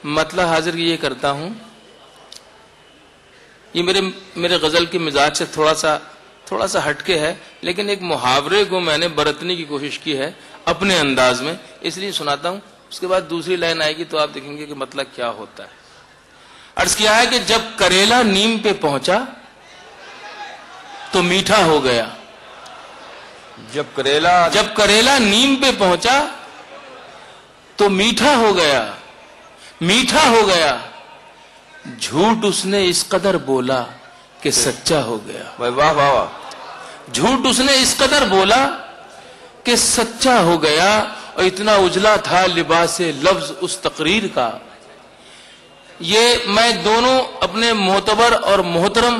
مطلب حاضر یہ کرتا ہوں، یہ میرے غزل کے مزاج سے تھوڑا سا ہٹ کے ہے، لیکن ایک محاورے کو میں نے برتنے کی کوشش کی ہے اپنے انداز میں، اس لیے سناتا ہوں. اس کے بعد دوسری لائن آئے گی تو آپ دیکھیں گے کہ مطلب کیا ہوتا ہے. عرض کیا ہے کہ جب کریلا نیم پہ پہنچا تو میٹھا ہو گیا. جب کریلا نیم پہ پہنچا تو میٹھا ہو گیا. میٹھا ہو گیا. جھوٹ اس نے اس قدر بولا کہ سچا ہو گیا. واہ واہ واہ. جھوٹ اس نے اس قدر بولا کہ سچا ہو گیا، اور اتنا اجلا تھا لباس لفظ اس تقریر کا. یہ میں دونوں اپنے معتبر اور محترم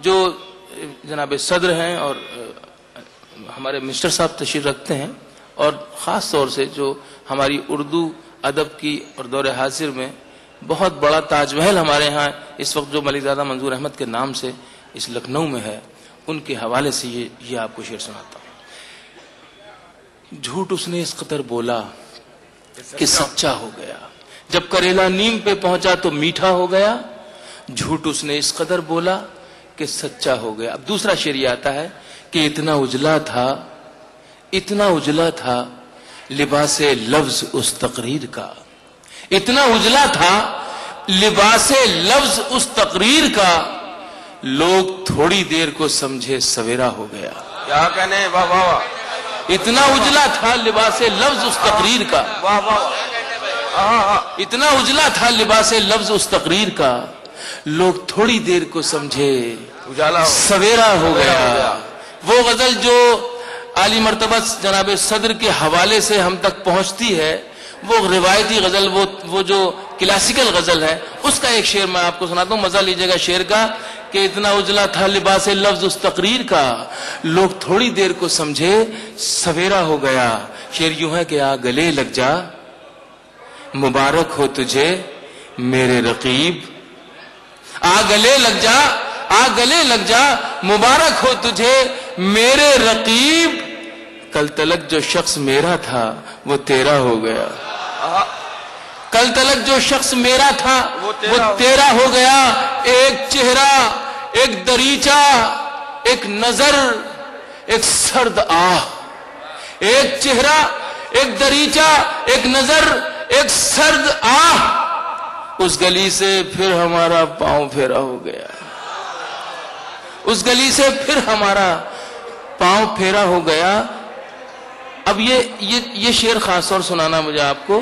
جو جناب صدر ہیں اور ہمارے مسٹر صاحب تشریف رکھتے ہیں، اور خاص طور سے جو ہماری اردو ادب کی اور دور حاضر میں بہت بڑا تاج محل ہمارے ہاں اس وقت جو ملک زادہ منظور احمد کے نام سے اس لکھنؤ میں ہے، ان کے حوالے سے یہ آپ کو شعر سناتا ہوں. جھوٹ اس نے اس قدر بولا کہ سچا ہو گیا. جب کریلا نیم پہ پہنچا تو میٹھا ہو گیا. جھوٹ اس نے اس قدر بولا کہ سچا ہو گیا. اب دوسرا شعر یہ آتا ہے کہ اتنا اجلا تھا لباس لفظ اس تقریر کا. اتنا اجلا تھا لباس لفظ اس تقریر کا، لوگ تھوڑی دیر کو سمجھے سویرا ہو گیا. کیا کہنے، واہ واہ واہ. اتنا اجلا تھا لباس لفظ اس تقریر کا. واہ واہ. اتنا اجلا تھا لباس لفظ اس تقریر کا، لوگ تھوڑی دیر کو سمجھے سویرا ہو گیا. وہ غزل جو عالی مرتبہ جناب صدر کے حوالے سے ہم تک پہنچتی ہے، وہ روایتی غزل، وہ جو کلاسیکل غزل ہے، اس کا ایک شعر میں آپ کو سناتا ہوں. مزہ لیجئے گا شعر کا کہ اتنا اجلا تھا لباس لفظ اس تقریر کا، لوگ تھوڑی دیر کو سمجھے سویرا ہو گیا. شعر یوں ہے کہ آ گلے لگ جا مبارک ہو تجھے میرے رقیب. آ گلے لگ جا مبارک ہو تجھے میرے رقیب. کل تلک جو شخص میرا تھا وہ تیرا ہو گیا. کل تلک جو شخص میرا تھا وہ تیرا ہو گیا. ایک چہرہ، ایک دریچہ، ایک نظر، ایک سرد آہ. ایک چہرہ، ایک دریچہ، ایک نظر، ایک سرد آہ. اس گلی سے پھر ہمارا پاؤں پھیرا ہو گیا. اس گلی سے پھر ہمارا پاؤں پھیرا ہو گیا. اب یہ شعر خاص طور سنانا مجھے آپ کو.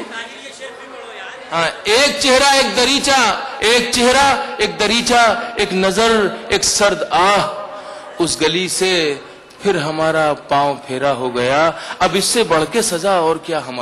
ہاں، ایک چہرہ، ایک دریچہ، ایک چہرہ، ایک دریچہ، ایک نظر، ایک سرد آہ. اس گلی سے پھر ہمارا پاؤں پھیرا ہو گیا. اب اس سے بڑھ کے سزا اور کیا ہمارا